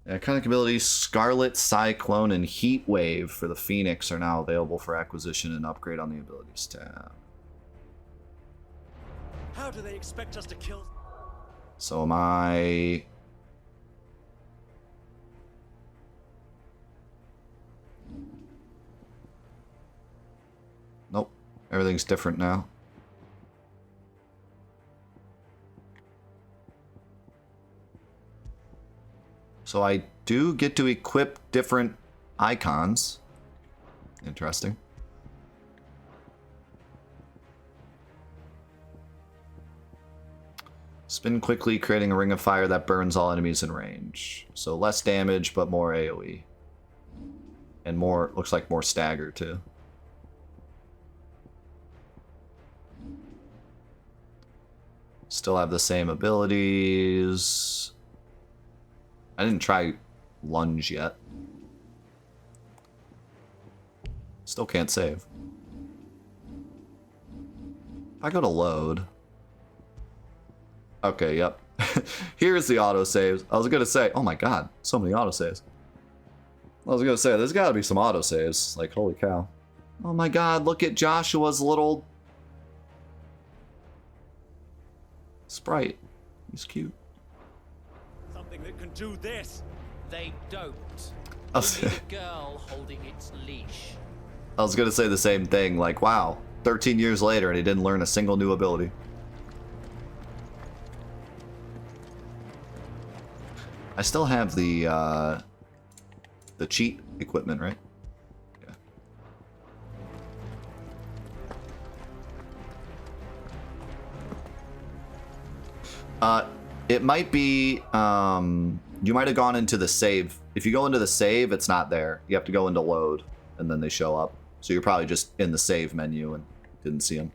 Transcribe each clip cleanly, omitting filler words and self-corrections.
Iconic abilities Scarlet, Cyclone, and Heat Wave for the Phoenix are now available for acquisition and upgrade on the abilities tab. How do they expect us to kill? So am I... Nope. Everything's different now. So I do get to equip different icons. Interesting. Spin quickly, creating a ring of fire that burns all enemies in range. So less damage, but more AoE. And more, looks like more stagger too. Still have the same abilities. I didn't try lunge yet. Still can't save. If I go to load. Okay, yep. Here's the autosaves. I was gonna say, oh my god, so many autosaves. I was gonna say, there's gotta be some autosaves. Like, holy cow. Oh my god, look at Joshua's little sprite. He's cute. Something that can do this. They don't. I Only the girl holding its leash. was gonna say the same thing, like, wow, 13 years later and he didn't learn a single new ability. I still have the cheat equipment, right? Yeah. It might be, you might have gone into the save. If you go into the save, it's not there. You have to go into load, and then they show up. So you're probably just in the save menu and didn't see them.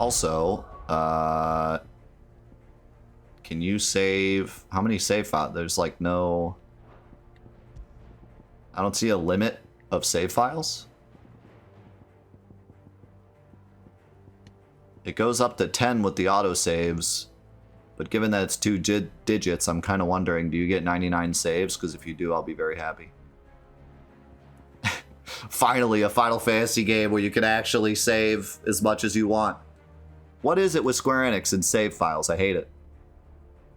Also, can you save? How many save files? There's like no... I don't see a limit of save files. It goes up to 10 with the autosaves, but given that it's 2 digits, I'm kind of wondering, do you get 99 saves? Because if you do, I'll be very happy. Finally, a Final Fantasy game where you can actually save as much as you want. What is it with Square Enix and save files? I hate it.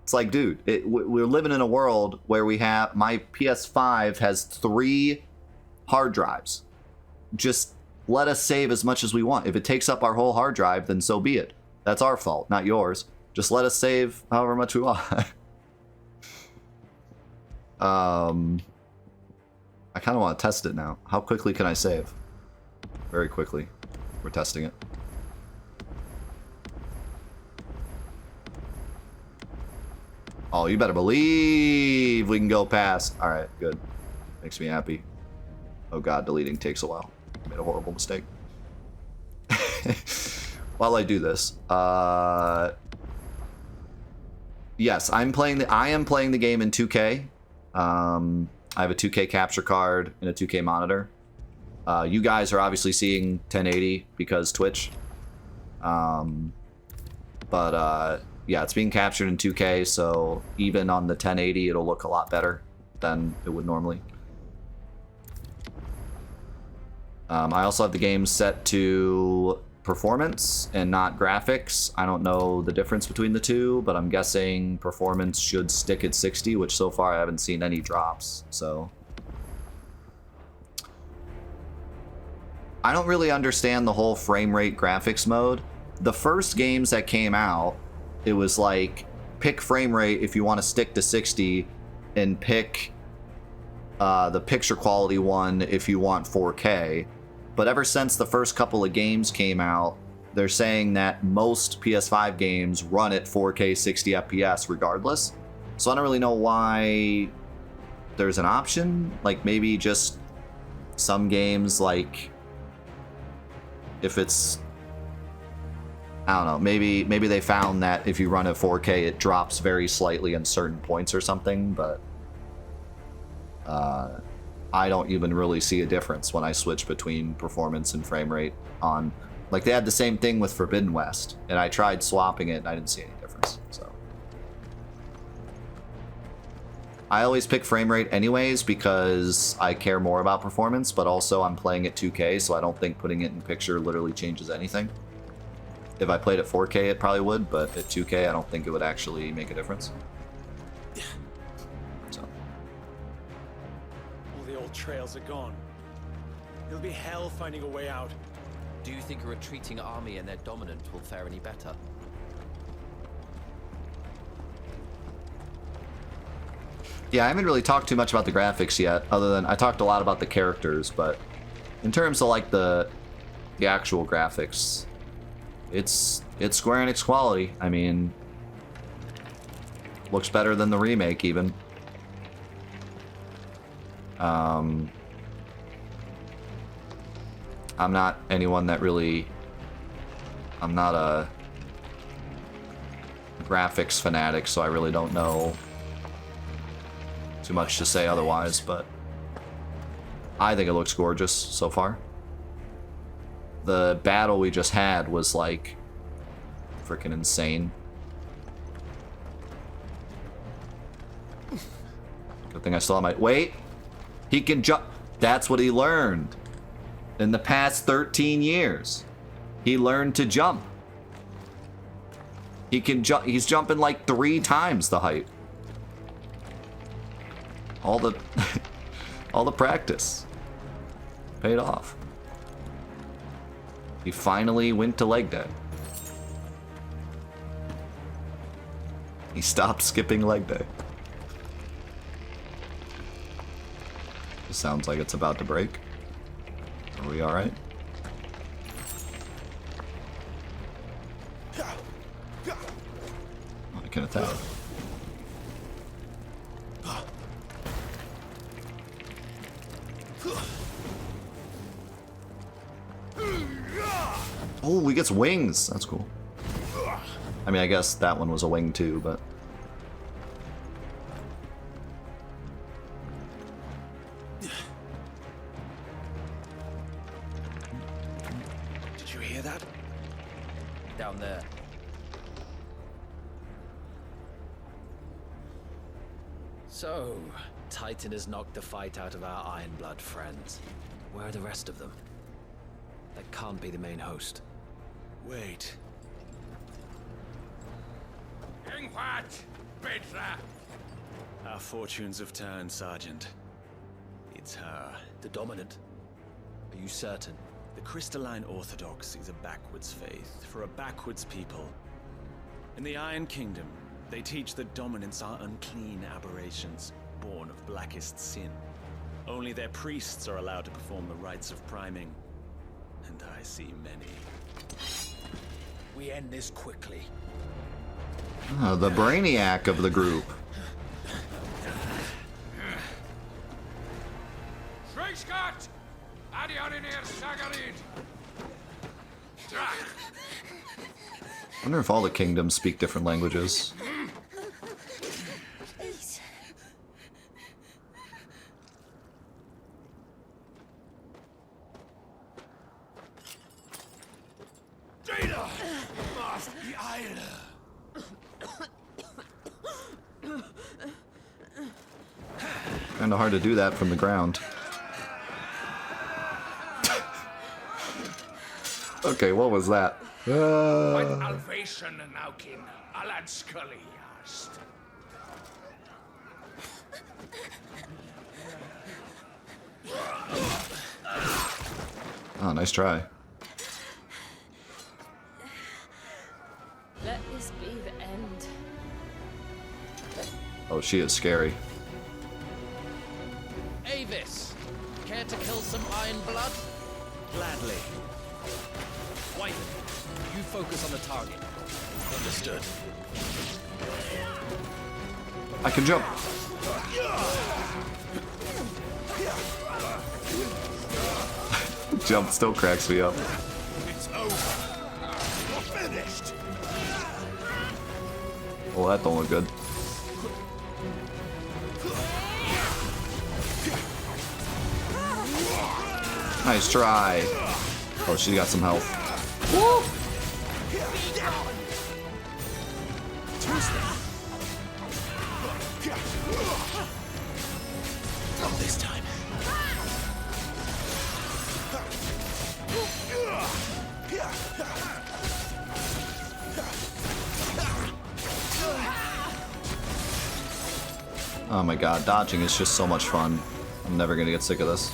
It's like, dude, we're living in a world where we have... My PS5 has 3 hard drives. Just let us save as much as we want. If it takes up our whole hard drive, then so be it. That's our fault, not yours. Just let us save however much we want. I kind of want to test it now. How quickly can I save? Very quickly. We're testing it. Oh, you better believe we can go past. All right, good. Makes me happy. Oh god, deleting takes a while. Made a horrible mistake. While I do this, yes, I am playing the game in 2K. I have a 2K capture card and a 2K monitor. You guys are obviously seeing 1080 because Twitch. Yeah, it's being captured in 2K, so even on the 1080, it'll look a lot better than it would normally. I also have the game set to performance and not graphics. I don't know the difference between the two, but I'm guessing performance should stick at 60, which so far I haven't seen any drops, so. I don't really understand the whole frame rate graphics mode. The first games that came out, it was like, pick frame rate if you want to stick to 60, and pick the picture quality one if you want 4K. But ever since the first couple of games came out, they're saying that most PS5 games run at 4K 60 FPS regardless. So I don't really know why there's an option. Like maybe just some games, like if it's, I don't know, maybe they found that if you run at 4K it drops very slightly in certain points or something, but I don't even really see a difference when I switch between performance and frame rate on, like they had the same thing with Forbidden West, and I tried swapping it and I didn't see any difference. difference. So I always pick frame rate anyways because I care more about performance, but also I'm playing at 2K, so I don't think putting it in picture literally changes anything. If I played at 4K, it probably would, but at 2K, I don't think it would actually make a difference. So. All the old trails are gone. It'll be hell finding a way out. Do you think a retreating army and their dominant will fare any better? Yeah, I haven't really talked too much about the graphics yet, other than I talked a lot about the characters, but in terms of like the actual graphics, it's Square Enix quality. I mean, looks better than the remake even. I'm not anyone that really, I'm not a graphics fanatic, so I really don't know too much to say otherwise, but I think it looks gorgeous so far. The battle we just had was like freaking insane. Good thing I still have my... Wait! He can jump. That's what he learned. In the past 13 years. He learned to jump. He can jump. He's jumping like 3 times the height. All the... all the practice paid off. He finally went to leg day. He stopped skipping leg day. It sounds like it's about to break. Are we alright? I can attack. Oh, he gets wings. That's cool. I mean, I guess that one was a wing too, but... Did you hear that? Down there. So, Titan has knocked the fight out of our Ironblood friends. Where are the rest of them? That can't be the main host. Wait. Our fortunes have turned, Sergeant. It's her. The dominant? Are you certain? The Crystalline Orthodox is a backwards faith for a backwards people. In the Iron Kingdom, they teach that dominants are unclean aberrations, born of blackest sin. Only their priests are allowed to perform the rites of priming. And I see many. We end this quickly. Oh, the brainiac of the group. I wonder if all the kingdoms speak different languages. Kinda hard to do that from the ground. Okay, what was that? Oh, nice try. Let this be the end. Oh, she is scary. Avis! Care to kill some Ironblood? Gladly. White, you focus on the target. Understood. I can jump. Jump still cracks me up. It's over. You're finished. Well, that don't look good. Nice try. Oh, she got some health. Not this time. Oh my god, dodging is just so much fun. I'm never gonna get sick of this.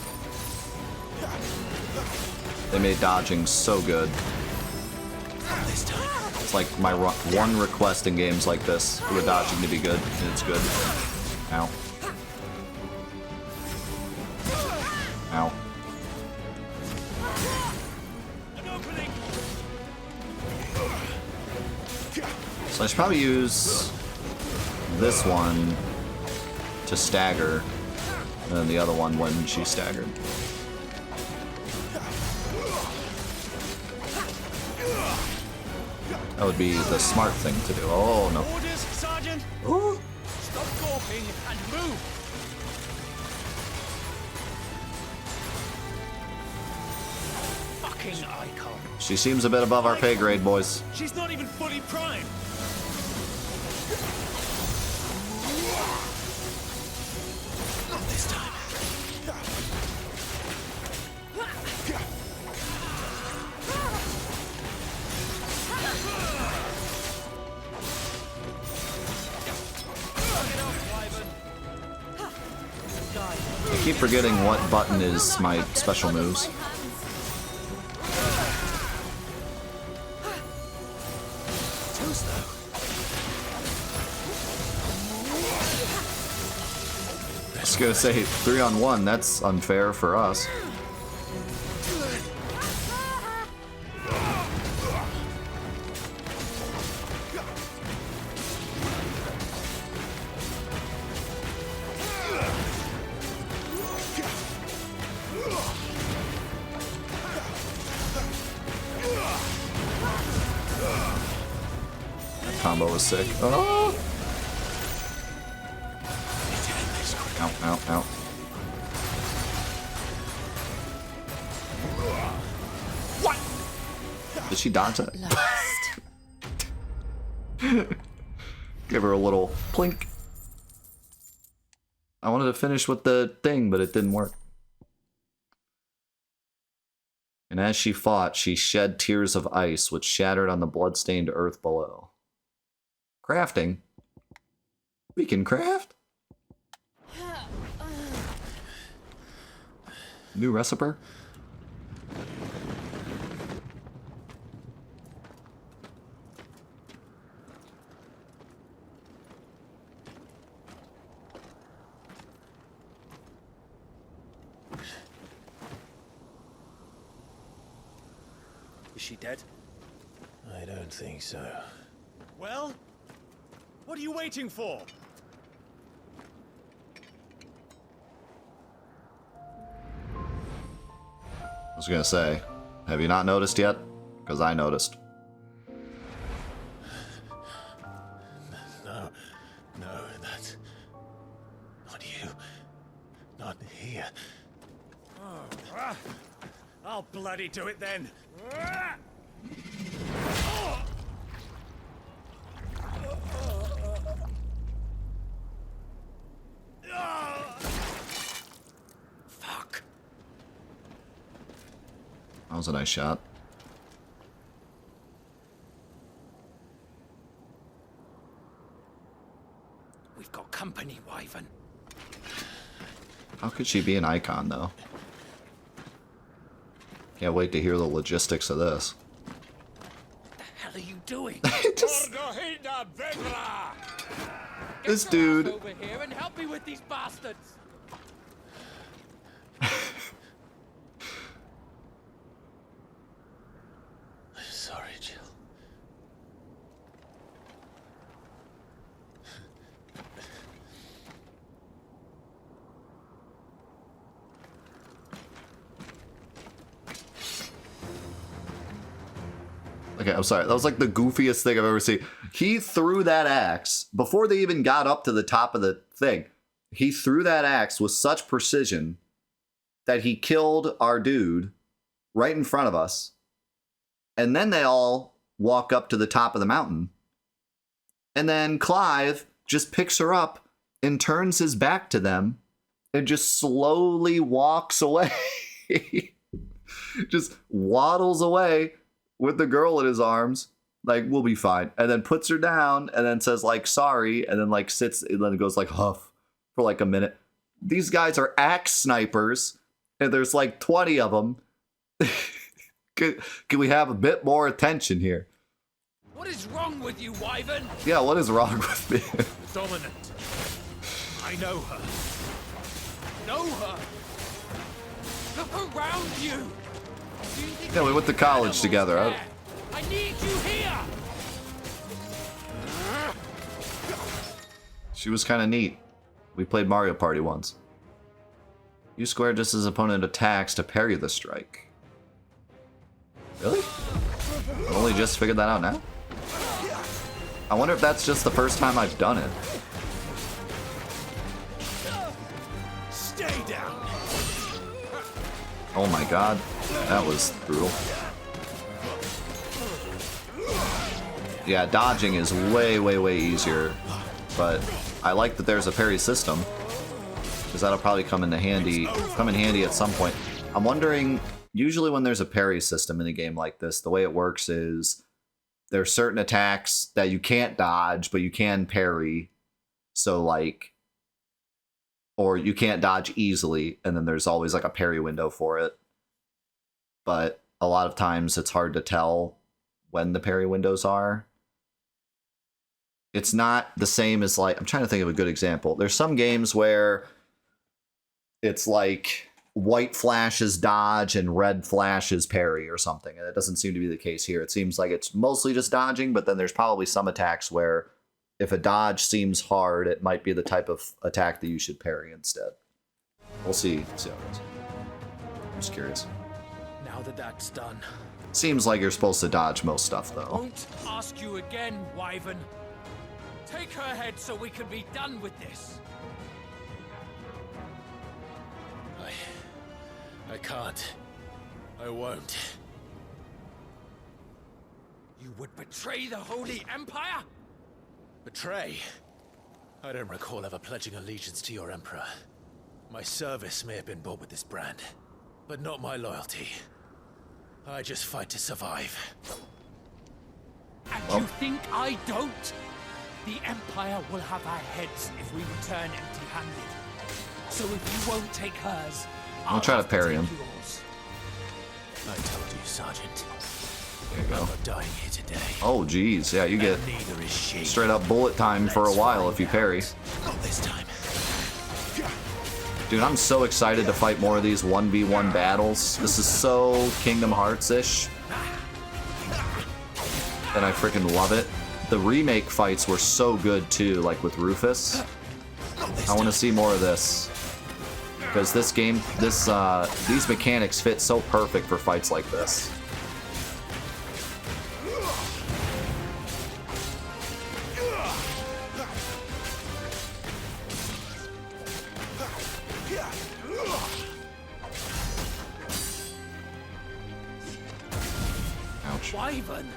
They made dodging so good. It's like my one request in games like this for the dodging to be good, and it's good. Ow. Ow. So I should probably use this one to stagger, and then the other one when she's staggered. That would be the smart thing to do. Oh no. Orders, Sergeant! Ooh. Stop gawping and move! Fucking icon. She seems a bit above our pay grade, boys. She's not even fully primed! Not this time. I keep forgetting what button is my special moves. Too slow. I was gonna say 3-on-1, that's unfair for us. That combo was sick. Oh! Ow, ow, ow. What? Did she dodge that? Give her a little plink. I wanted to finish with the thing, but it didn't work. And as she fought, she shed tears of ice, which shattered on the blood-stained earth below. Crafting? We can craft? New recipe? Is she dead? I don't think so. Well? What are you waiting for? I was gonna say, have you not noticed yet? Because I noticed. No, that's not you. Not here. I'll bloody do it then. Fuck. That was a nice shot. We've got company, Wyvern. How could she be an icon, though? Can't wait to hear the logistics of this. What the hell are you doing? Just, Get this your dude. ass over here and help me with these bastards. Sorry, Jill. Okay, I'm sorry. That was like the goofiest thing I've ever seen. He threw that axe before they even got up to the top of the thing. He threw that axe with such precision that he killed our dude right in front of us. And then they all walk up to the top of the mountain. And then Clive just picks her up and turns his back to them and just slowly walks away. Just waddles away with the girl in his arms. Like, we'll be fine. And then puts her down and then says, like, sorry. And then, like, sits and then goes, like, huff for, like, a minute. These guys are axe snipers. And there's, like, 20 of them. Can we have a bit more attention here? What is wrong with you, Wyvern? Yeah, what is wrong with me? Dominant. I know her. Know her. Look around you. Do you think Yeah, we went to college together. I need you here. She was kind of neat. We played Mario Party once. Use square just as opponent attacks to parry the strike. Really? I only just figured that out now? I wonder if that's just the first time I've done it. Stay down. Oh my god. That was brutal. Yeah, dodging is way, way, way easier. But I like that there's a parry system, because that'll probably come in handy at some point. I'm wondering, usually when there's a parry system in a game like this, the way it works is there's certain attacks that you can't dodge, but you can parry. So like, or you can't dodge easily, and then there's always like a parry window for it. But a lot of times it's hard to tell when the parry windows are. It's not the same as, like, I'm trying to think of a good example. There's some games where it's like white flashes dodge and red flashes parry or something, and it doesn't seem to be the case here. It seems like it's mostly just dodging, but then there's probably some attacks where if a dodge seems hard, it might be the type of attack that you should parry instead. We'll see how it goes. I'm just curious. Now that that's done, Seems like you're supposed to dodge most stuff, though. won't ask you again, Wyvern. Take her head so we can be done with this. I can't. I won't. You would betray the Holy Empire? Betray? I don't recall ever pledging allegiance to your Emperor. My service may have been bought with this brand, but not my loyalty. I just fight to survive. And you think I don't? The Empire will have our heads if we return empty-handed. So if you won't take hers, I'll try to parry him. Yours. I told you, Sergeant. There you go. I'm not dying here today. Oh, geez. Yeah, you get Neither is she. straight up bullet time for a while if you parry. Not this time. Dude, I'm so excited to fight more of these 1v1 battles. This is so Kingdom Hearts-ish. And I freaking love it. The remake fights were so good too, like with Rufus. I want to see more of this. Because this game, these mechanics fit so perfect for fights like this. Ouch. Wyvern!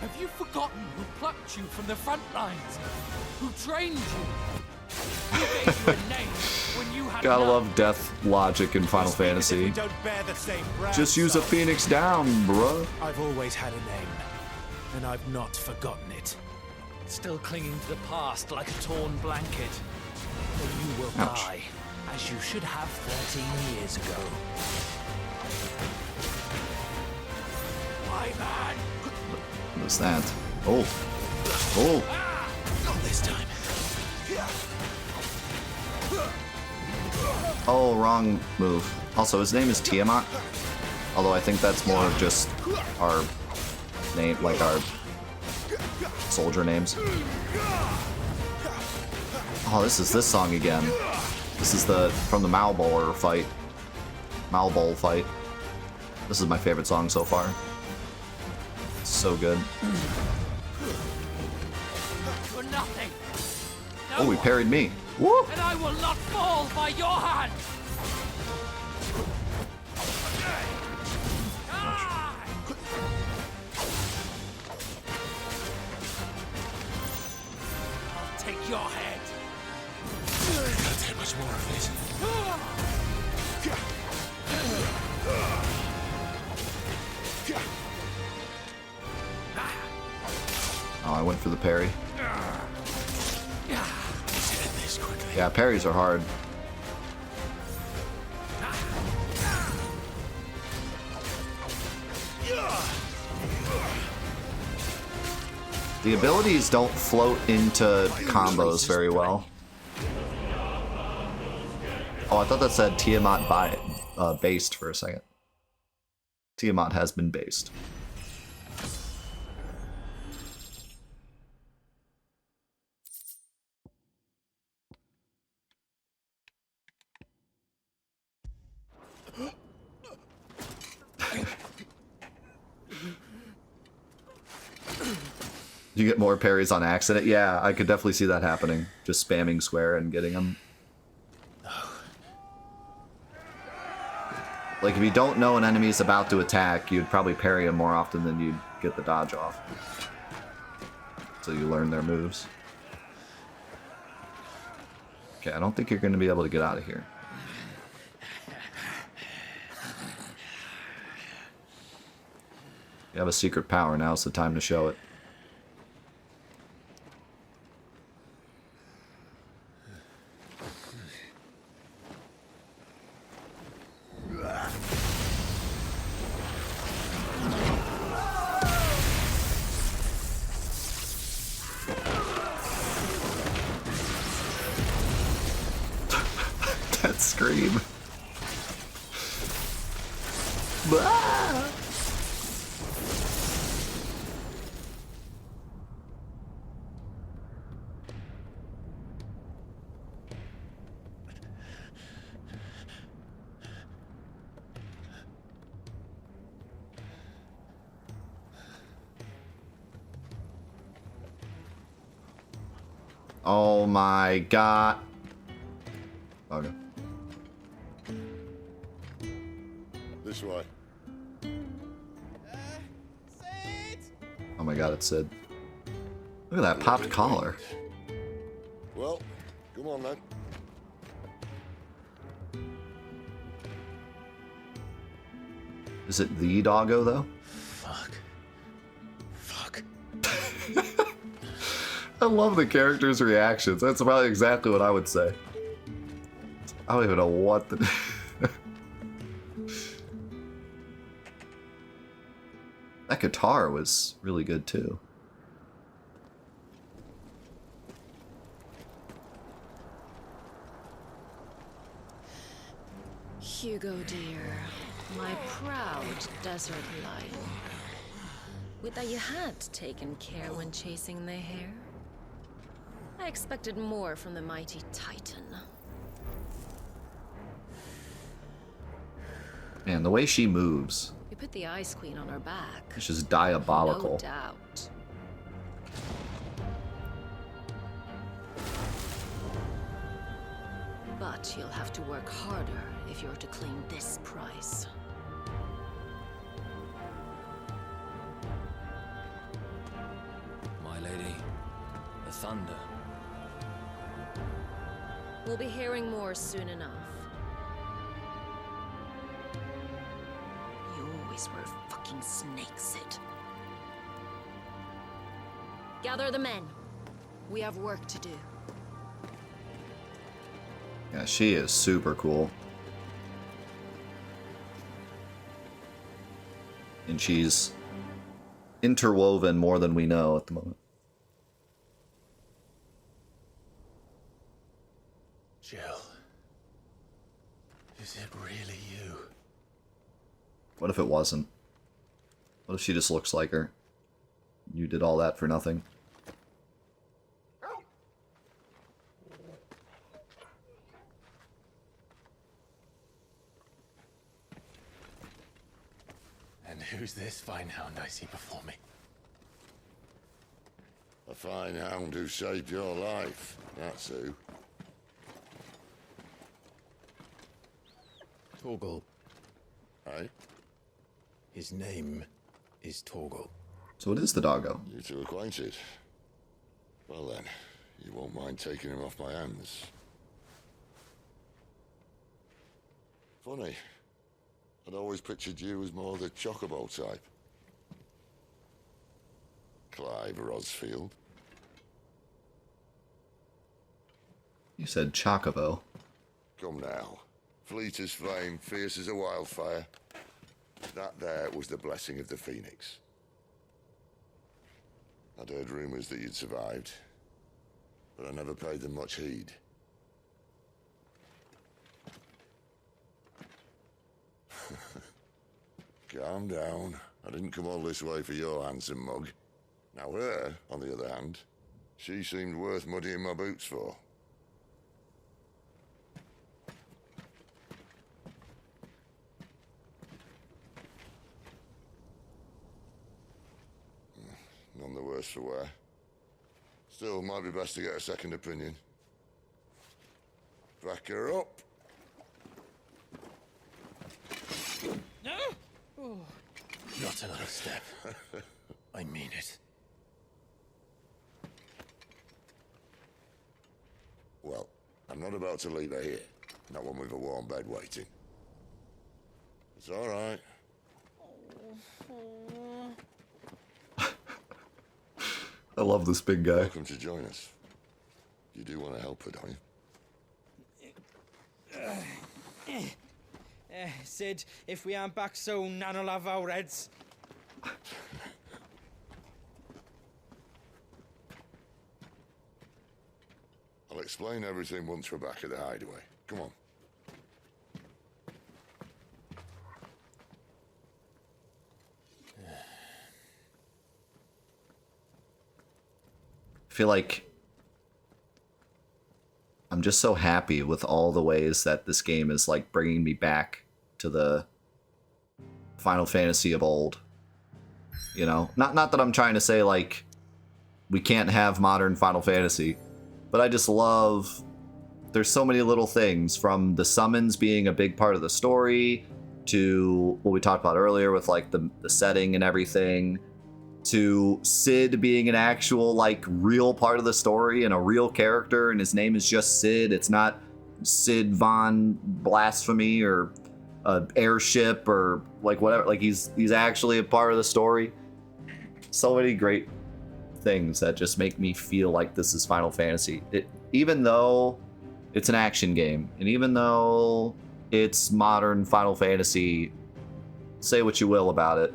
Have you forgotten who plucked you from the front lines? Who trained you? Who gave you a name when you had Gotta none? love death logic in Final Fantasy. Don't bear the same brand, Just use a Sergeant. phoenix down, bruh. I've always had a name, and I've not forgotten it. Still clinging to the past like a torn blanket. Or you will Ouch. die, as you should have 13 years ago. Wyvern! What's that? Oh. Oh. Not this time. Oh, wrong move. Also, his name is Tiamat. Although I think that's more of just our name, like our soldier names. Oh, this is this song again. This is from the Malbowl fight. Malbowl fight. This is my favorite song so far. It's so good. For nothing! Oh, he No parried me. Woo! and I will not fall by your hand! Die! take your head. Can't take much more of this. Oh, I went for the parry. Yeah, parries are hard. The abilities don't float into combos very well. Oh, I thought that said Tiamat based for a second. Tiamat has been based. You get more parries on accident? Yeah, I could definitely see that happening. Just spamming square and getting them. Like, if you don't know an enemy's about to attack, you'd probably parry him more often than you'd get the dodge off. So you learn their moves. Okay, I don't think you're going to be able to get out of here. You have a secret power, now's the time to show it. That scream. Ah! Oh my god. Okay. This way. Oh my god, it said. Look at that popped collar. Well, come on then. Is it the doggo though? Fuck. Fuck. I love the characters' reactions. That's probably exactly what I would say. I don't even know what the... That guitar was really good too. Hugo dear, my proud desert lion. Would that you had taken care when chasing the hare? I expected more from the mighty Titan. Man, the way she moves, We put the Ice Queen on her back. it's just diabolical. No doubt. But you'll have to work harder if you're to claim this prize. My lady, the thunder. We'll be hearing more soon enough. You always were a fucking snake, Sid. Gather the men. We have work to do. Yeah, she is super cool. And she's interwoven more than we know at the moment. Jill. Is it really you? What if it wasn't? What if she just looks like her? You did all that for nothing. And who's this fine hound I see before me? A fine hound who saved your life. That's who. Torgal. Eh? His name is Torgal. So it is the doggo. You two acquainted. Well then, You won't mind taking him off my hands. Funny. I'd always pictured you as more the chocobo type. Clive Rosfield. You said Chocobo. Come now. Fleet as flame, fierce as a wildfire. That there was the blessing of the Phoenix. I'd heard rumors that you'd survived, but I never paid them much heed. Calm down. I didn't come all this way for your handsome mug. Now her, on the other hand, she seemed worth muddying my boots for. None the worse for wear. Still, might be best to get a second opinion. Back her up. Not another step. I mean it. Well, I'm not about to leave her here. Not one with a warm bed waiting. It's all right. I love this big guy. Welcome to join us. You do want to help her, don't you? Sid, if we aren't back soon, Nan'll have our heads. I'll explain everything once we're back at the hideaway. Come on. I feel like I'm just so happy with all the ways that this game is like bringing me back to the Final Fantasy of old. You know, not that I'm trying to say like we can't have modern Final Fantasy, but I just love there's so many little things, from the summons being a big part of the story to what we talked about earlier with like the setting and everything, to Sid being an actual like real part of the story and a real character, and his name is just Sid. It's not Sid Von Blasphemy or airship or like whatever. Like he's actually a part of the story. So many great things that just make me feel like this is Final Fantasy. Even though it's an action game, and even though it's modern Final Fantasy, say what you will about it,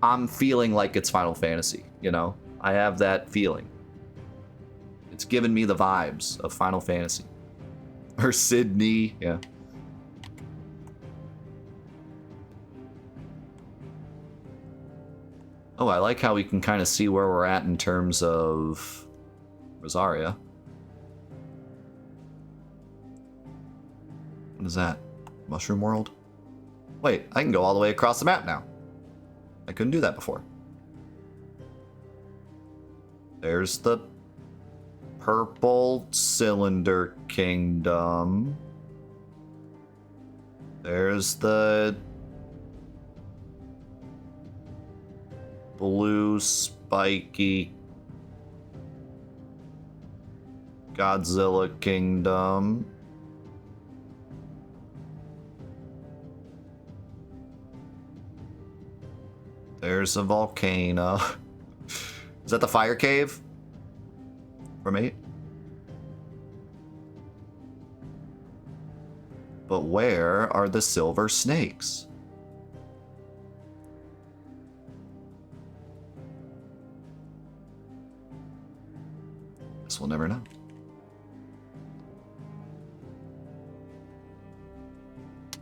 I'm feeling like it's Final Fantasy, you know? I have that feeling. It's giving me the vibes of Final Fantasy. Or Sydney, yeah. Oh, I like how we can kind of see where we're at in terms of Rosaria. What is that? Mushroom World? Wait, I can go all the way across the map now. I couldn't do that before. There's the Purple Cylinder Kingdom. There's the Blue Spiky Godzilla Kingdom. There's a volcano. Is that the fire cave? From 8? But where are the silver snakes? Guess we'll never know.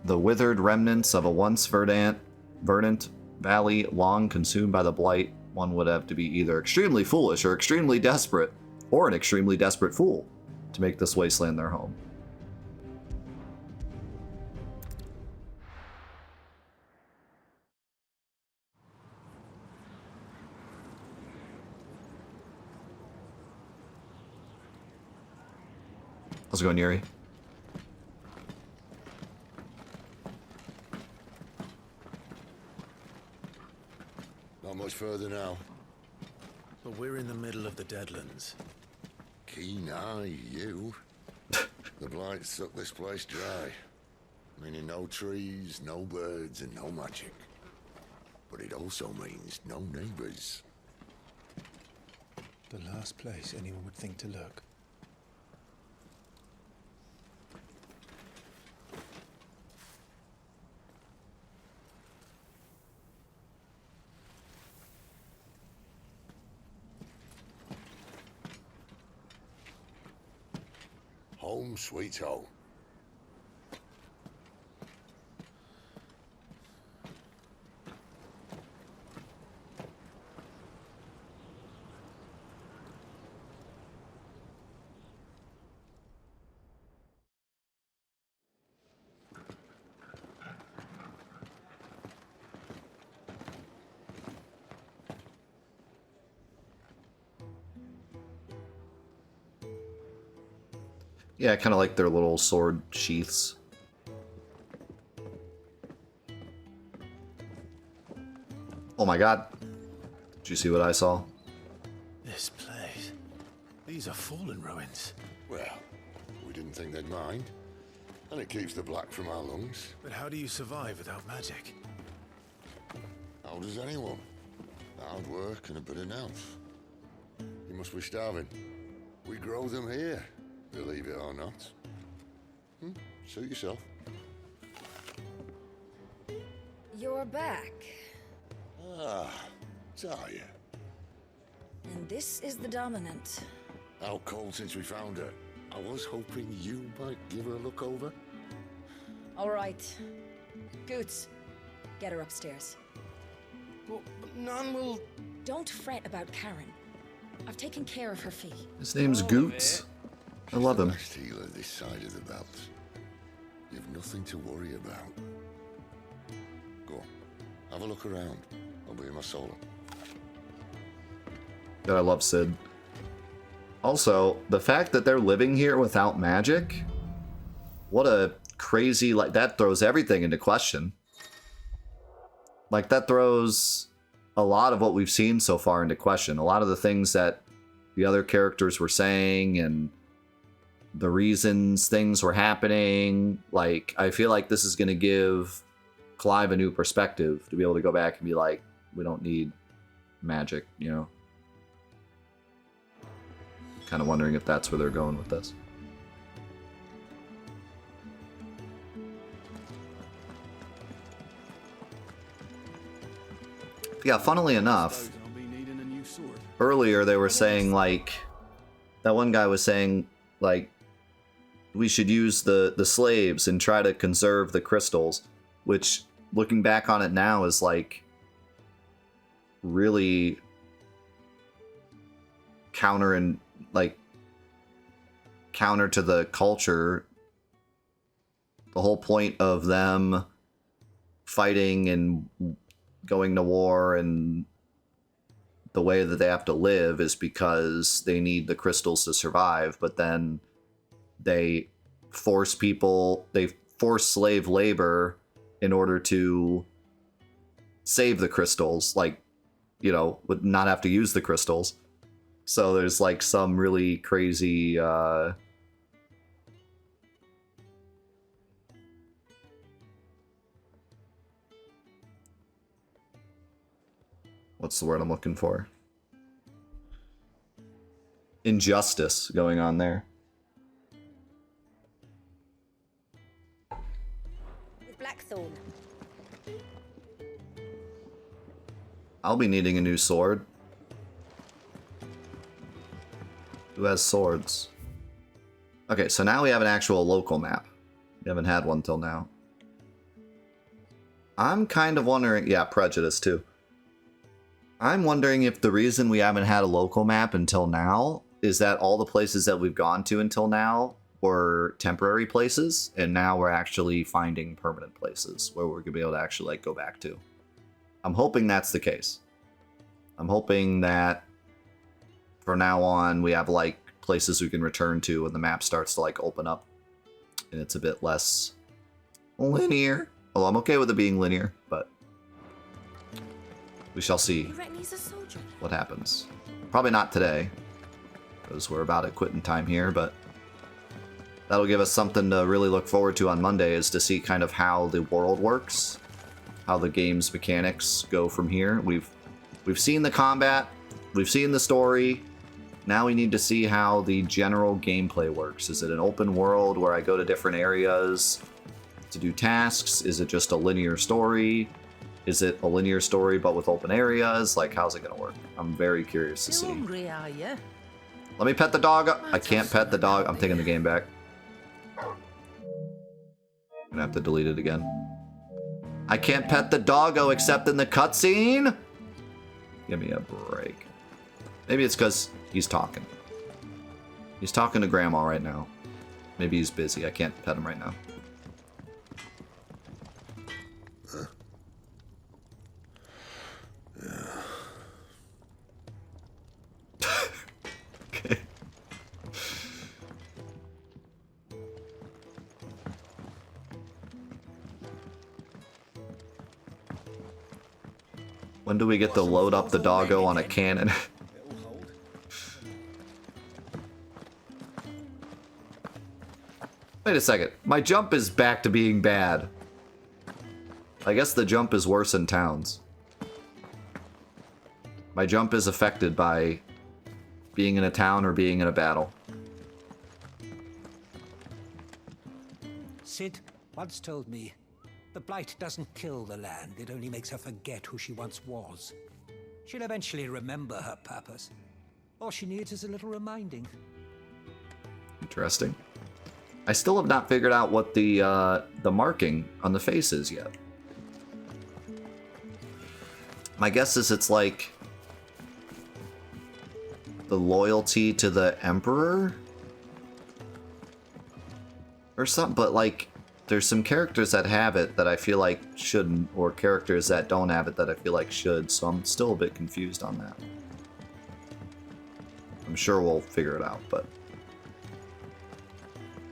The withered remnants of a once verdant valley long consumed by the blight. One would have to be either extremely foolish or extremely desperate, or an extremely desperate fool, to make this wasteland their home. How's it going, Yuri? Not much further now. But we're in the middle of the Deadlands. Keen eye, you. The blight sucked this place dry. Meaning no trees, no birds, and no magic. But it also means no neighbors. The last place anyone would think to look. Home sweet home. Yeah, I kind of like their little sword sheaths. Oh my god. Did you see what I saw? This place. These are fallen ruins. Well, we didn't think they'd mind. And it keeps the black from our lungs. But how do you survive without magic? How does anyone? Hard work and a bit of nerve. You must be starving. We grow them here, believe it or not. Suit yourself. You're back. Ah, Talia. And this is the Dominant. Out cold since we found her. I was hoping you might give her a look over. All right. Goots, get her upstairs. But none will... Don't fret about Karen. I've taken care of her fee. His name's Goots. I love him. Best healer this side of the belt. You've nothing to worry about. Go on, have a look around. I'll be in my solo. God, I love Sid. Also, the fact that they're living here without magic, what a crazy, like, that throws everything into question. Like, that throws a lot of what we've seen so far into question. A lot of the things that the other characters were saying and the reasons things were happening. Like, I feel like this is going to give Clive a new perspective to be able to go back and be like, we don't need magic, you know? Kind of wondering if that's where they're going with this. Yeah, funnily enough, earlier they were saying, like, that one guy was saying, like, we should use the slaves and try to conserve the crystals, which, looking back on it now, is, like, really counter to the culture. The whole point of them fighting and going to war and the way that they have to live is because they need the crystals to survive, but then they force slave labor in order to save the crystals, like, you know, would not have to use the crystals. So there's like some really crazy what's the word I'm looking for? Injustice going on there. With Blackthorn. I'll be needing a new sword. Who has swords? Okay, so now we have an actual local map. We haven't had one till now. I'm kind of wondering... Yeah, Prejudice too. I'm wondering if the reason we haven't had a local map until now is that all the places that we've gone to until now were temporary places, and now we're actually finding permanent places where we're going to be able to actually, like, go back to. I'm hoping that's the case. I'm hoping that from now on we have, like, places we can return to when the map starts to, like, open up and it's a bit less linear. Although I'm okay with it being linear, but we shall see what happens. Probably not today. because we're about at quitting time here, but that'll give us something to really look forward to on Monday, is to see kind of how the world works, how the game's mechanics go from here. We've seen the combat, we've seen the story. Now we need to see how the general gameplay works. Is it an open world where I go to different areas to do tasks? Is it just a linear story? Is it a linear story but with open areas? Like, how's it gonna work? I'm very curious to see. Hungry, are you? Let me pet the dog. I can't pet the dog. I'm taking the game back. I'm gonna have to delete it again. I can't pet the doggo except in the cutscene? Give me a break. Maybe it's because he's talking. He's talking to Grandma right now. Maybe he's busy. I can't pet him right now. Okay. When do we get to load up the doggo on a cannon? Wait a second. My jump is back to being bad. I guess the jump is worse in towns. My jump is affected by being in a town or being in a battle. Sid once told me, the blight doesn't kill the land, it only makes her forget who she once was. She'll eventually remember her purpose. All she needs is a little reminding. Interesting. I still have not figured out what the marking on the face is yet. My guess is it's like the loyalty to the Emperor or something, but like there's some characters that have it that I feel like shouldn't, or characters that don't have it that I feel like should, so I'm still a bit confused on that. I'm sure we'll figure it out, but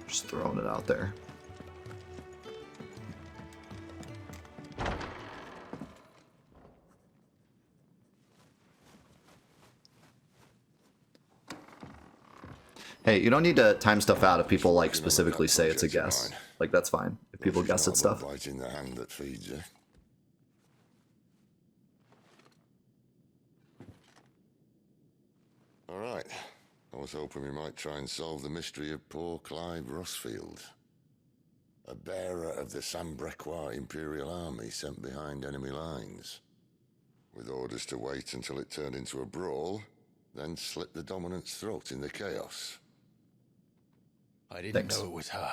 just throwing it out there. Hey, you don't need to time stuff out if people like specifically say it's a guess. Like, that's fine if people guess at stuff. Biting the hand that feeds you. All right. I was hoping we might try and solve the mystery of poor Clive Rossfield, a bearer of the Sambrequois Imperial Army sent behind enemy lines, with orders to wait until it turned into a brawl, then slit the dominant's throat in the chaos. I didn't know it was her.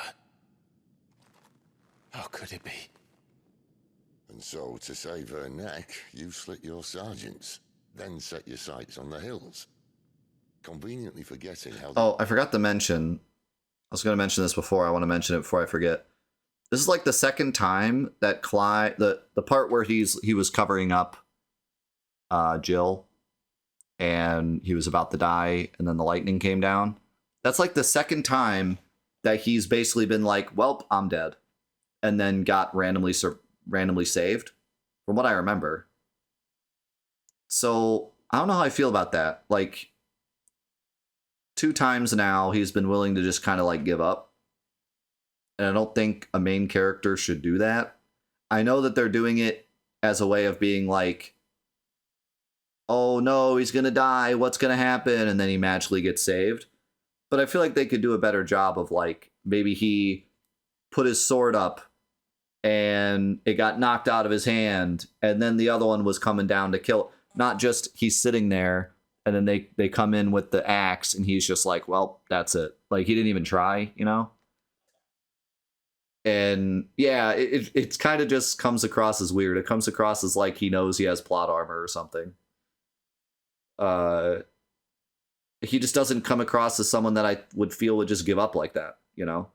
How could it be? And so, to save her neck, you slit your sergeants, then set your sights on the hills, conveniently forgetting how... Oh, I forgot to mention, I was going to mention this before, I want to mention it before I forget. This is like the second time that Clive, the part where he was covering up Jill, and he was about to die, and then the lightning came down. That's like the second time that he's basically been like, "Welp, I'm dead," and then got randomly saved, from what I remember. So I don't know how I feel about that. Like, 2 times now he's been willing to just kind of like give up, and I don't think a main character should do that. I know that they're doing it as a way of being like, "Oh no, he's gonna die, what's gonna happen?" And then he magically gets saved. But I feel like they could do a better job of, like, maybe he put his sword up and it got knocked out of his hand, and then the other one was coming down to kill. Not just he's sitting there and then they come in with the axe and he's just like, "Well, that's it." Like, he didn't even try, you know? And yeah, it's kind of just comes across as weird. It comes across as like he knows he has plot armor or something. He just doesn't come across as someone that I would feel would just give up like that, you know?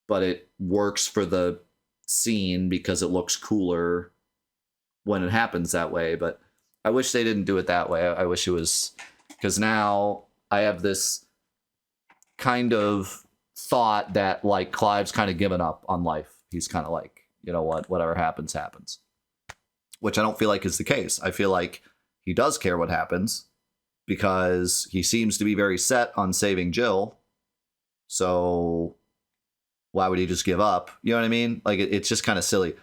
But it works for the scene because it looks cooler when it happens that way. But I wish they didn't do it that way. I wish it was... Because now I have this kind of thought that, like, Clive's kind of given up on life. He's kind of like, you know what, whatever happens, happens. Which I don't feel like is the case. I feel like he does care what happens. because he seems to be very set on saving Jill. So why would he just give up? You know what I mean? Like, it's just kind of silly.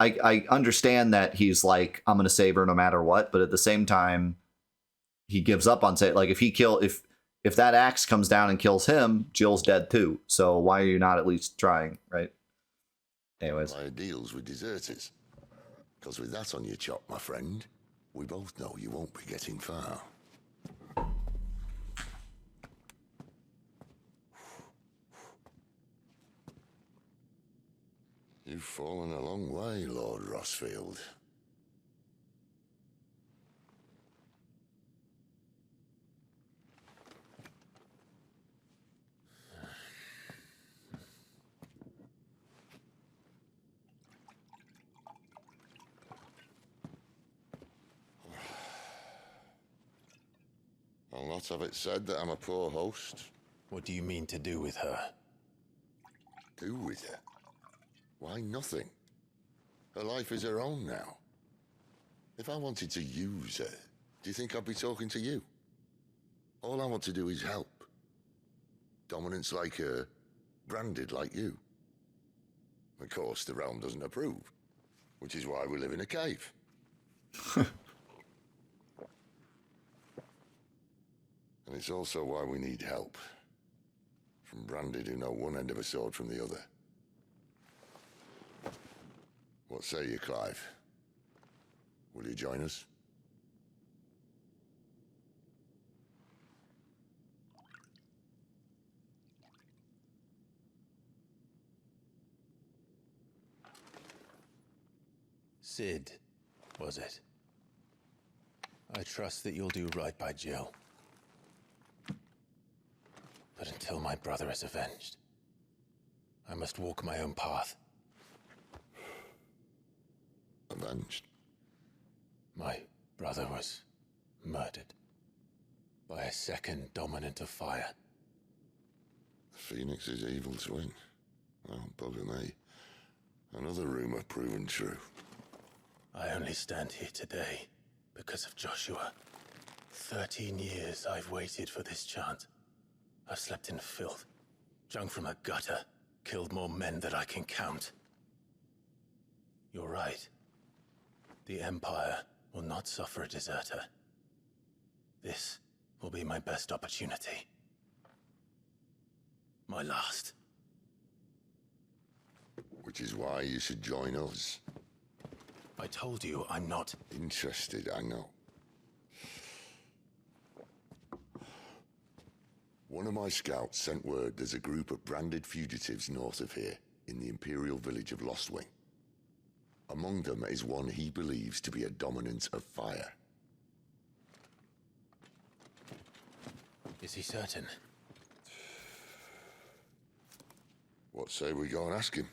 I understand that he's like, I'm going to save her no matter what, but at the same time, he gives up on say, like, if that axe comes down and kills him, Jill's dead too. So why are you not at least trying, right? Anyways. My deals with deserters. Because with that on your chop, my friend, we both know you won't be getting far. You've fallen a long way, Lord Rossfield. I'll not have it said that I'm a poor host. What do you mean to do with her? Do with her? Why, nothing. Her life is her own now. If I wanted to use her, do you think I'd be talking to you? All I want to do is help. Dominants like her, branded like you. Of course, the realm doesn't approve, which is why we live in a cave. And it's also why we need help. From branded who know one end of a sword from the other. What say you, Clive? Will you join us? Sid, was it? I trust that you'll do right by Jill. But until my brother is avenged, I must walk my own path. Avenged? My brother was murdered by a second dominant of fire. The Phoenix's evil twin. Oh, bugger me. Another rumor proven true. I only stand here today because of Joshua. 13 years I've waited for this chance. I've slept in filth, drunk from a gutter, killed more men than I can count. You're right. The Empire will not suffer a deserter. This will be my best opportunity. My last. Which is why you should join us. I told you I'm not interested, I know. One of my scouts sent word there's a group of branded fugitives north of here, in the Imperial village of Lostwing. Among them is one he believes to be a dominant of fire. Is he certain? What say we go and ask him?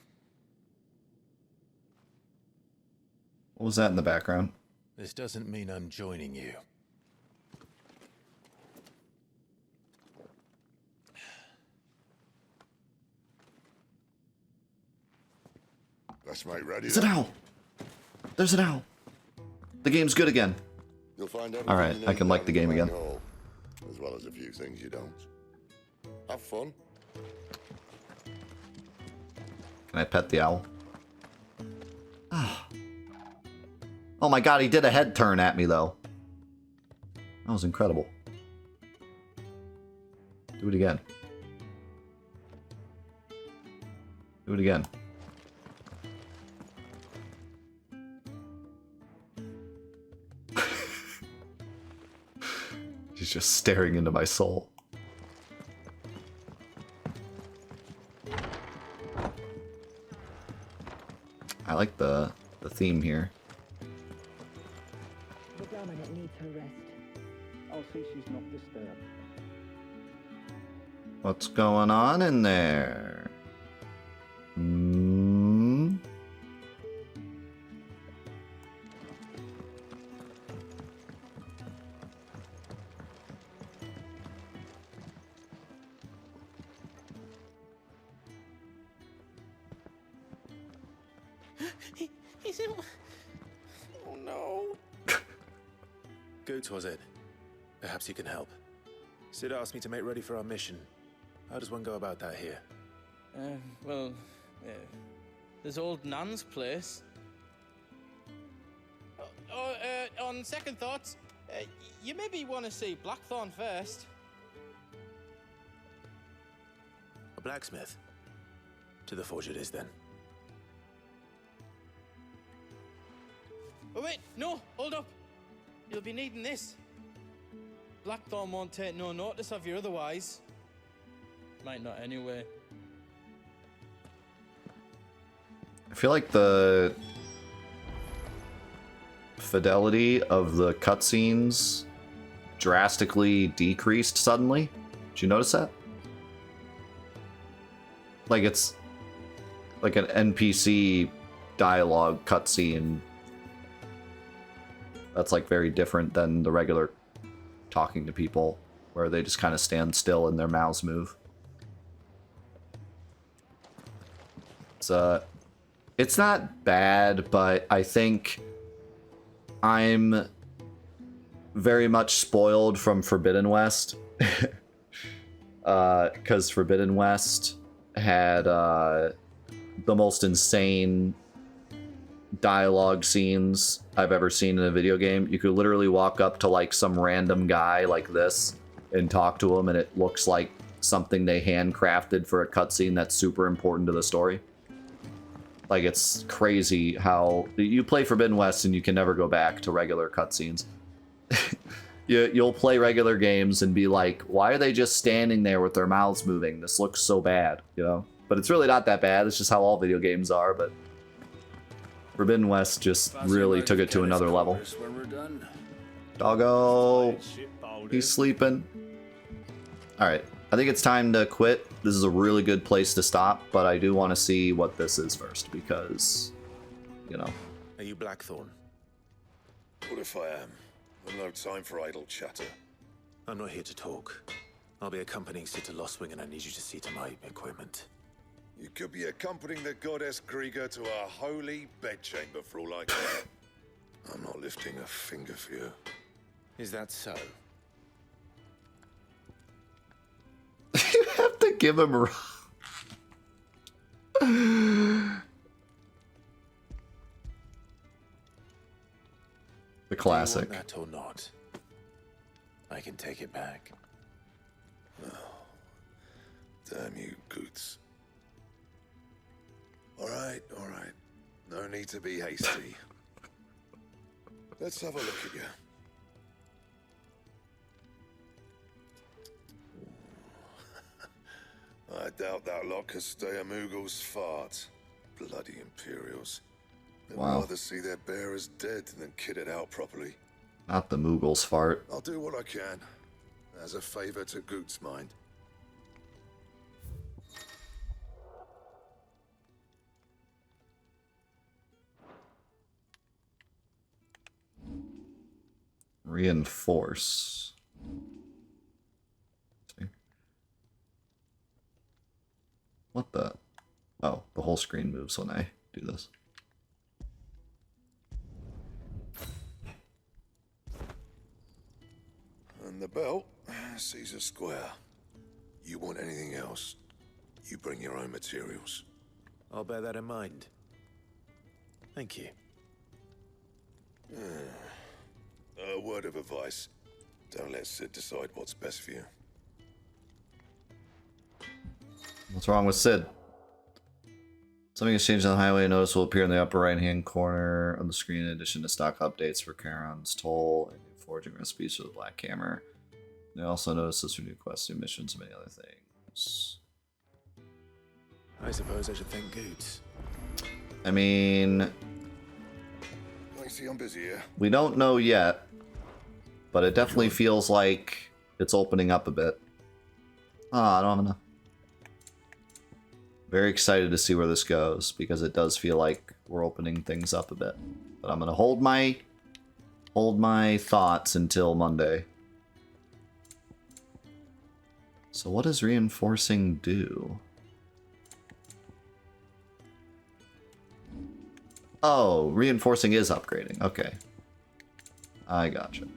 What was that in the background? This doesn't mean I'm joining you. Let's make ready. There's an owl! There's an owl! The game's good again. You'll find Alright, I can like the game again. Hall, as well as a few things you don't. Have fun. Can I pet the owl? Oh my god, he did a head turn at me, though. That was incredible. Do it again. Do it again. He's just staring into my soul. I like the theme here. The dominant needs her rest. I'll see she's not disturbed. What's going on in there? Hmm? He's in... Oh no. Goat was it? Perhaps you can help. Sid asked me to make ready for our mission. How does one go about that here? Well, there's old Nan's place. On second thoughts, you maybe want to see Blackthorn first. A blacksmith? To the forge it is, then. Oh wait, no, hold up. You'll be needing this. Blackthorn won't take no notice of you otherwise. Might not anyway. I feel like the fidelity of the cutscenes drastically decreased suddenly. Did you notice that? Like it's like an NPC dialogue cutscene that's like very different than the regular talking to people, where they just kind of stand still and their mouths move. It's not bad, but I think I'm very much spoiled from Forbidden West. Because Forbidden West had the most insane dialogue scenes I've ever seen in a video game. You could literally walk up to like some random guy like this and talk to him, and it looks like something they handcrafted for a cutscene that's super important to the story. Like, it's crazy how you play Forbidden West and you can never go back to regular cutscenes. You'll play regular games and be like, why are they just standing there with their mouths moving? This looks so bad, you know? But it's really not that bad. It's just how all video games are, but Forbidden West just really took it to another level. Doggo! He's sleeping. Alright, I think it's time to quit. This is a really good place to stop, but I do want to see what this is first, because, you know. Are you Blackthorn? What if I am? I've no time for idle chatter. I'm not here to talk. I'll be accompanying Sid to Lostwing, and I need you to see to my equipment. You could be accompanying the goddess Krieger to our holy bedchamber for all I care. I'm not lifting a finger for you. Is that so? You have to give him a... The classic. Do you want that or not? I can take it back. Oh, damn you, Goots. All right. No need to be hasty. Let's have a look at you. I doubt that lot could stay a Moogle's fart. Bloody Imperials. They'd rather see their bearers dead than kitted out properly. Not the Moogle's fart. I'll do what I can, as a favor to Goot's mind. Reinforce. What the? Oh, the whole screen moves when I do this. And the belt sees a square. You want anything else, you bring your own materials. I'll bear that in mind. Thank you. A word of advice. Don't let Sid decide what's best for you. What's wrong with Sid? Something has changed on the highway. Notice will appear in the upper right-hand corner of the screen in addition to stock updates for Charon's Toll and new foraging recipes for the Black Hammer. They also notice this for new quests, new missions, and many other things. I suppose I should thank Goots. I mean... I see I'm busy here. We don't know yet, but it definitely feels like it's opening up a bit. I don't have enough. Very excited to see where this goes, because it does feel like we're opening things up a bit. But I'm gonna hold my thoughts until Monday. So what does reinforcing do? Oh, reinforcing is upgrading. Okay. I gotcha.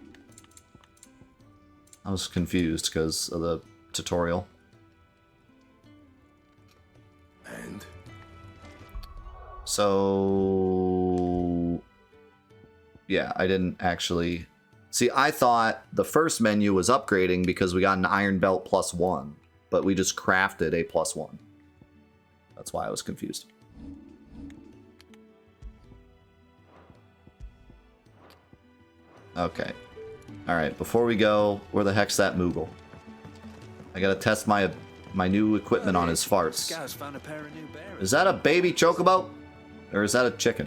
I was confused because of the tutorial. And? So... yeah, I didn't actually... see, I thought the first menu was upgrading because we got an iron belt +1, but we just crafted a +1. That's why I was confused. Okay. Alright, before we go, where the heck's that Moogle? I gotta test my new equipment on his farts. Is that a baby chocobo? Or is that a chicken?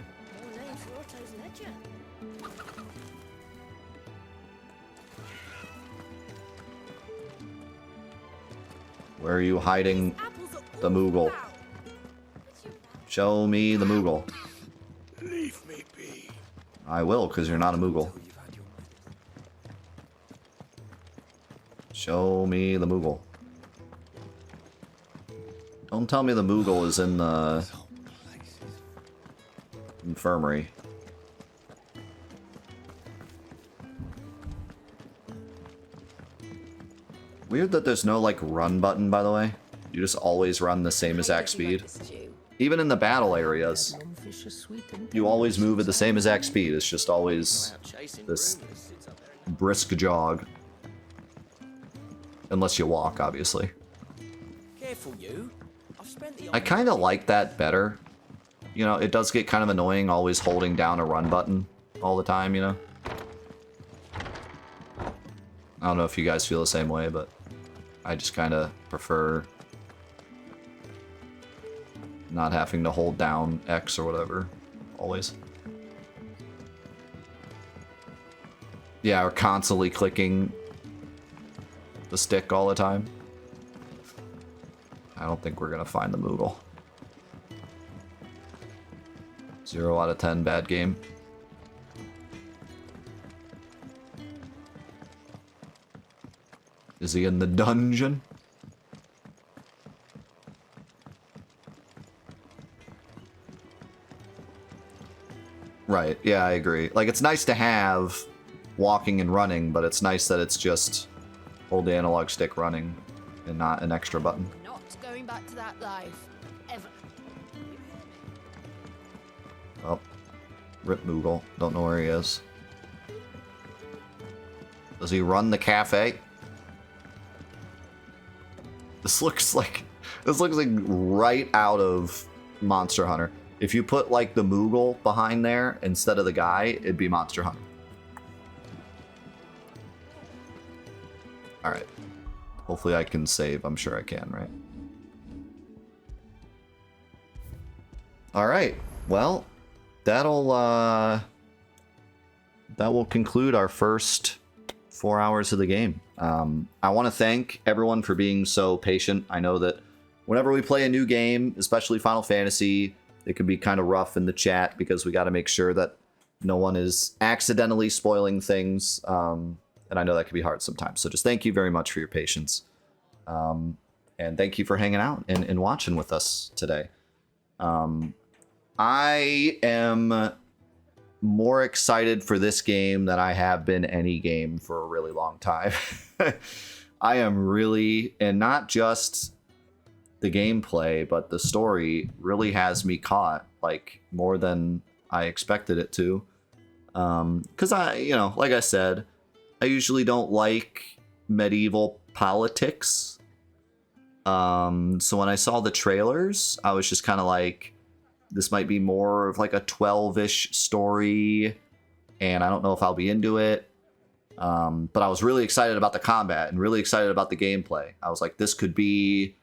Where are you hiding the Moogle? Show me the Moogle. Leave me be. I will, because you're not a Moogle. Show me the Moogle. Don't tell me the Moogle is in the infirmary. Weird that there's no, like, run button, by the way. You just always run the same exact speed. Even in the battle areas, you always move at the same exact speed. It's just always this brisk jog. Unless you walk, obviously. I kind of like that better. You know, it does get kind of annoying always holding down a run button all the time, you know? I don't know if you guys feel the same way, but I just kind of prefer not having to hold down X or whatever, always. Yeah, or constantly clicking the stick all the time. I don't think we're gonna find the Moogle. 0 out of 10, bad game. Is he in the dungeon? Right, yeah, I agree. Like, it's nice to have walking and running, but it's nice that it's just hold the analog stick running and not an extra button. Not going back to that life. Ever. Oh, rip Moogle. Don't know where he is. Does he run the cafe? This looks like right out of Monster Hunter. If you put like the Moogle behind there instead of the guy, it'd be Monster Hunter. All right. Hopefully I can save. I'm sure I can, right? All right. Well, that will conclude our first 4 hours of the game. I want to thank everyone for being so patient. I know that whenever we play a new game, especially Final Fantasy, it can be kind of rough in the chat because we got to make sure that no one is accidentally spoiling things. And I know that can be hard sometimes. So just thank you very much for your patience. And thank you for hanging out and watching with us today. I am more excited for this game than I have been any game for a really long time. I am really, and not just the gameplay, but the story really has me caught, like, more than I expected it to. Because like I said, I usually don't like medieval politics. So when I saw the trailers, I was just kind of like, this might be more of like a 12-ish story, and I don't know if I'll be into it. But I was really excited about the combat and really excited about the gameplay. I was like, this could be,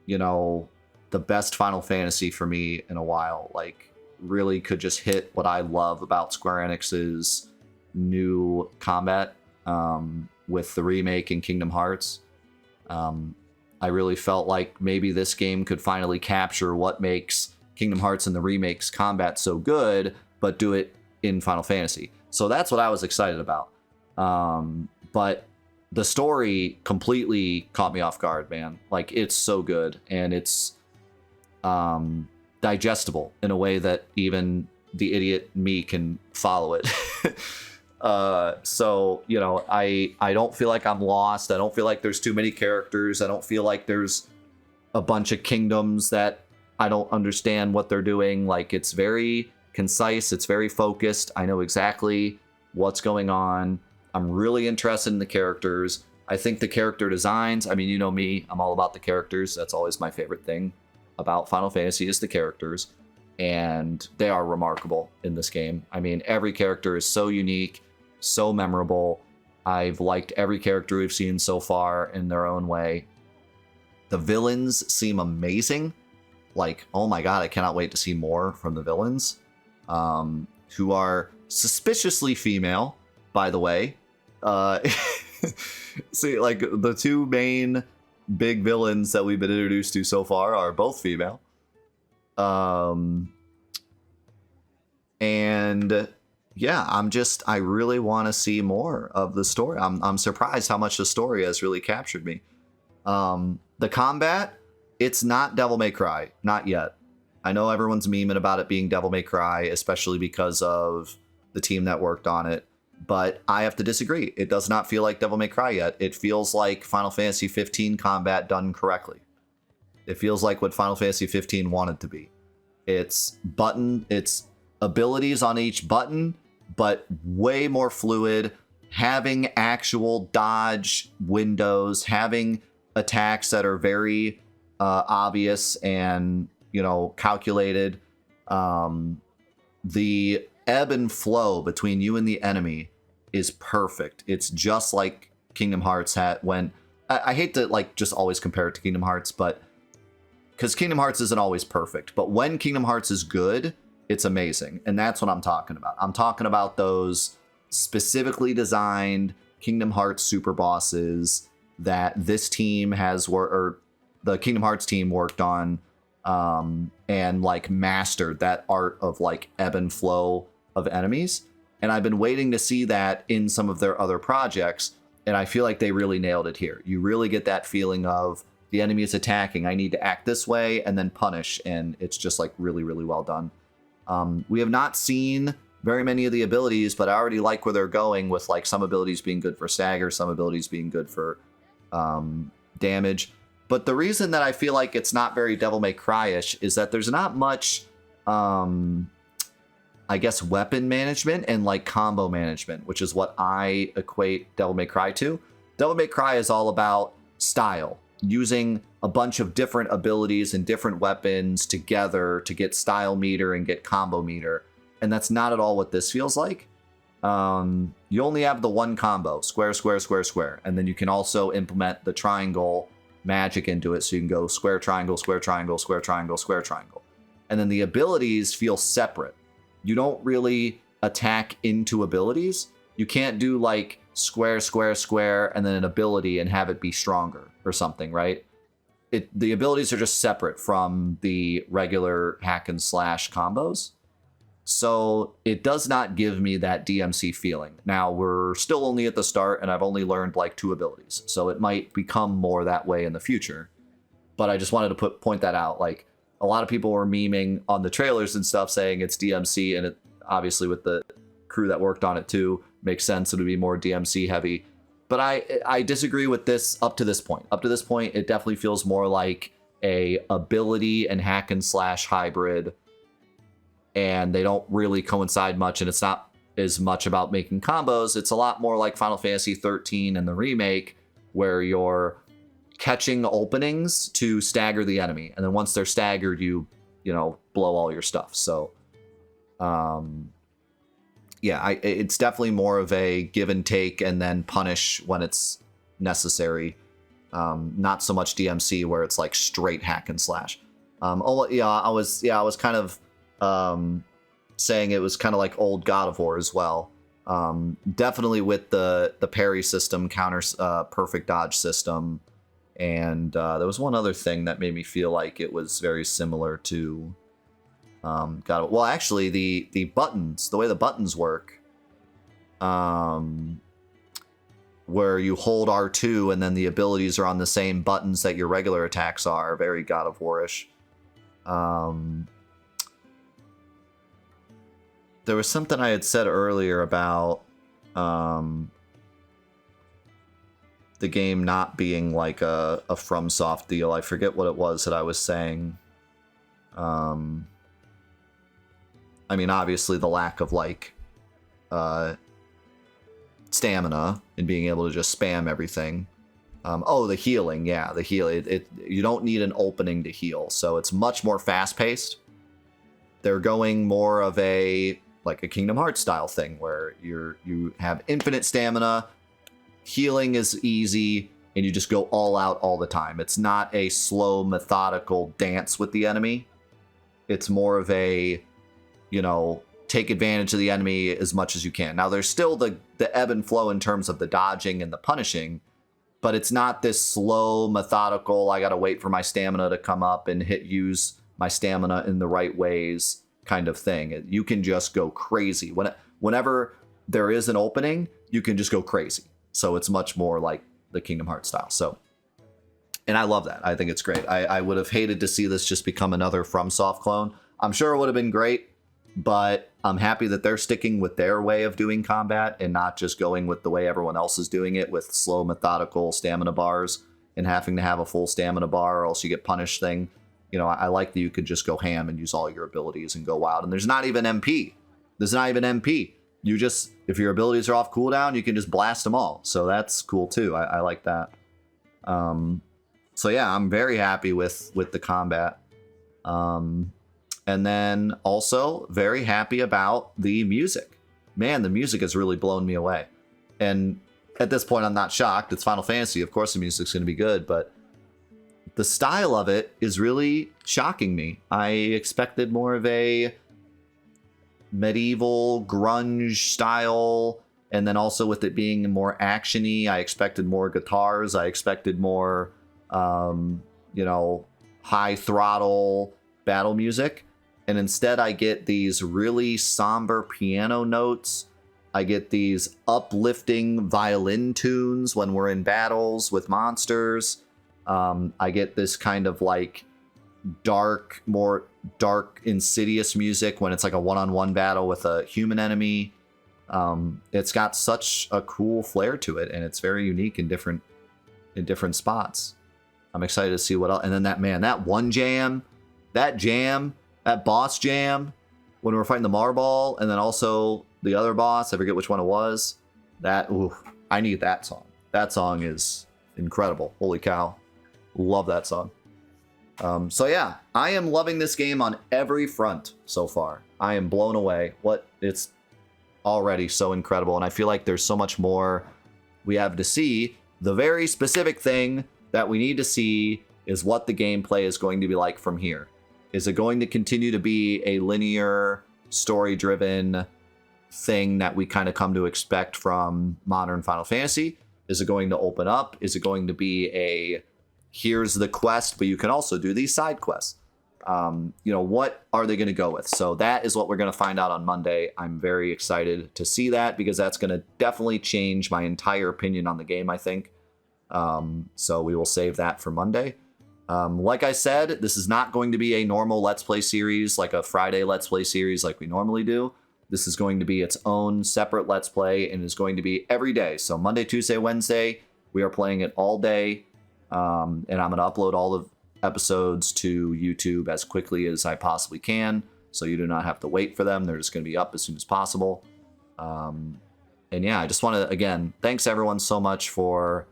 the best Final Fantasy for me in a while. Like, really could just hit what I love about Square Enix's new combat with the remake in Kingdom Hearts. I really felt like maybe this game could finally capture what makes Kingdom Hearts and the remake's combat so good, but do it in Final Fantasy. So that's what I was excited about. But the story completely caught me off guard, man. Like, it's so good, and it's digestible in a way that even the idiot me can follow it. So, you know, I don't feel like I'm lost. I don't feel like there's too many characters. I don't feel like there's a bunch of kingdoms that I don't understand what they're doing. Like, it's very concise. It's very focused. I know exactly what's going on. I'm really interested in the characters. I think the character designs, I mean, you know me, I'm all about the characters. That's always my favorite thing about Final Fantasy is the characters. And they are remarkable in this game. I mean, every character is so unique, so memorable. I've liked every character we've seen so far in their own way. The villains seem amazing. Like, oh my god, I cannot wait to see more from the villains, who are suspiciously female, by the way. See, like, the two main big villains that we've been introduced to so far are both female. And yeah, I really want to see more of the story. I'm surprised how much the story has really captured me. The combat, it's not Devil May Cry, not yet. I know everyone's memeing about it being Devil May Cry, especially because of the team that worked on it. But I have to disagree. It does not feel like Devil May Cry yet. It feels like Final Fantasy XV combat done correctly. It feels like what Final Fantasy XV wanted to be. It's abilities on each button, but way more fluid, having actual dodge windows, having attacks that are very obvious and, you know, calculated. The ebb and flow between you and the enemy is perfect. It's just like Kingdom Hearts had when I hate to like just always compare it to Kingdom Hearts, but because Kingdom Hearts isn't always perfect, but when Kingdom Hearts is good, it's amazing. And that's what I'm talking about. I'm talking about those specifically designed Kingdom Hearts super bosses that this team has or the Kingdom Hearts team worked on, and like mastered that art of like ebb and flow of enemies. And I've been waiting to see that in some of their other projects, and I feel like they really nailed it here. You really get that feeling of the enemy is attacking, I need to act this way and then punish, and it's just like really, really well done. We have not seen very many of the abilities, but I already like where they're going with like some abilities being good for stagger, some abilities being good for damage. But the reason that I feel like it's not very Devil May Cry-ish is that there's not much, I guess, weapon management and like combo management, which is what I equate Devil May Cry to. Devil May Cry is all about style, using a bunch of different abilities and different weapons together to get style meter and get combo meter. And that's not at all what this feels like. You only have the one combo, square, square, square, square. And then you can also implement the triangle magic into it. So you can go square, triangle, square, triangle, square, triangle, square, triangle. And then the abilities feel separate. You don't really attack into abilities. You can't do like square, square, square, and then an ability and have it be stronger or something, right? The abilities are just separate from the regular hack and slash combos. So it does not give me that DMC feeling. Now, we're still only at the start, and I've only learned like 2 abilities. So it might become more that way in the future. But I just wanted to point that out. Like, a lot of people were memeing on the trailers and stuff saying it's DMC, and it obviously with the crew that worked on it too, makes sense. It would be more DMC heavy. But I disagree with this up to this point. Up to this point, it definitely feels more like a ability and hack and slash hybrid, and they don't really coincide much, and it's not as much about making combos. It's a lot more like Final Fantasy XIII and the remake, where you're catching openings to stagger the enemy, and then once they're staggered, you blow all your stuff. So yeah, it's definitely more of a give and take and then punish when it's necessary. Not so much DMC where it's like straight hack and slash. I was kind of saying it was kind of like old God of War as well. Definitely with the parry system, counter perfect dodge system, and there was one other thing that made me feel like it was very similar to well, actually, the buttons, the way the buttons work, where you hold R2 and then the abilities are on the same buttons that your regular attacks are, very God of War-ish. There was something I had said earlier about The game not being like a FromSoft deal. I forget what it was that I was saying. I mean, obviously the lack of like stamina and being able to just spam everything. Oh, the healing, yeah, the heal. You don't need an opening to heal, so it's much more fast-paced. They're going more of a like a Kingdom Hearts style thing where you have infinite stamina, healing is easy, and you just go all out all the time. It's not a slow, methodical dance with the enemy. It's more of a, you know, take advantage of the enemy as much as you can. Now, there's still the ebb and flow in terms of the dodging and the punishing, but it's not this slow, methodical, I gotta wait for my stamina to come up and use my stamina in the right ways kind of thing. You can just go crazy. Whenever there is an opening, you can just go crazy. So it's much more like the Kingdom Hearts style. So, and I love that. I think it's great. I would have hated to see this just become another FromSoft clone. I'm sure it would have been great, but I'm happy that they're sticking with their way of doing combat and not just going with the way everyone else is doing it with slow, methodical stamina bars and having to have a full stamina bar or else you get punished thing. You know, I like that you could just go ham and use all your abilities and go wild. And there's not even MP. There's not even MP. You just, if your abilities are off cooldown, you can just blast them all. So that's cool too. I like that. So yeah, I'm very happy with the combat. And then also very happy about the music. Man, the music has really blown me away. And at this point, I'm not shocked. It's Final Fantasy. Of course the music's going to be good, but the style of it is really shocking me. I expected more of a medieval grunge style, and then also with it being more actiony, I expected more guitars. I expected more, you know, high throttle battle music. And instead I get these really somber piano notes. I get these uplifting violin tunes when we're in battles with monsters. I get this kind of like more dark, insidious music when it's like a one-on-one battle with a human enemy. It's got such a cool flair to it, and it's very unique in different spots. I'm excited to see what else. And then that one jam, that boss jam when we were fighting the Marball, and then also the other boss, I forget which one it was. I need that song. That song is incredible. Holy cow. Love that song. So yeah, I am loving this game on every front so far. I am blown away. It's already so incredible, and I feel like there's so much more we have to see. The very specific thing that we need to see is what the gameplay is going to be like from here. Is it going to continue to be a linear, story-driven thing that we kind of come to expect from modern Final Fantasy? Is it going to open up? Is it going to be a here's the quest, but you can also do these side quests? You know, what are they going to go with? So that is what we're going to find out on Monday. I'm very excited to see that because that's going to definitely change my entire opinion on the game, I think. So we will save that for Monday. Like I said, this is not going to be a normal Let's Play series, like a Friday Let's Play series like we normally do. This is going to be its own separate Let's Play and is going to be every day. So Monday, Tuesday, Wednesday, we are playing it all day. And I'm going to upload all the episodes to YouTube as quickly as I possibly can, so you do not have to wait for them. They're just going to be up as soon as possible. And yeah, I just want to, again, thanks everyone so much for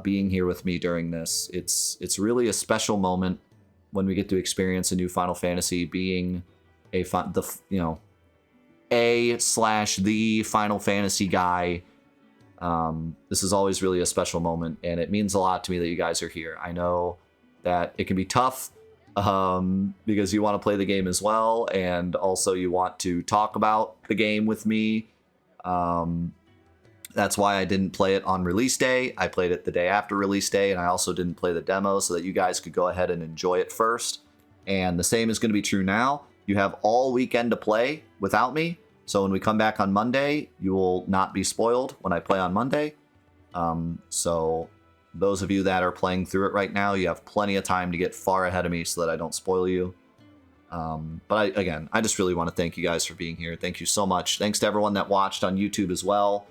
being here with me during this. It's really a special moment when we get to experience a new Final Fantasy, being the Final Fantasy guy. This is always really a special moment, and it means a lot to me that you guys are here. I know that it can be tough because you want to play the game as well, and also you want to talk about the game with me. That's why I didn't play it on release day. I played it the day after release day, and I also didn't play the demo so that you guys could go ahead and enjoy it first. And the same is going to be true now. You have all weekend to play without me. So when we come back on Monday, you will not be spoiled when I play on Monday. So those of you that are playing through it right now, you have plenty of time to get far ahead of me so that I don't spoil you. But I just really want to thank you guys for being here. Thank you so much. Thanks to everyone that watched on YouTube as well.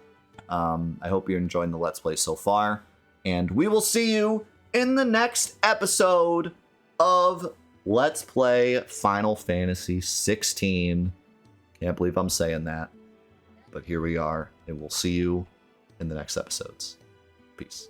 I hope you're enjoying the Let's Play so far. And we will see you in the next episode of Let's Play Final Fantasy XVI. Can't believe I'm saying that. But here we are, and we'll see you in the next episodes. Peace.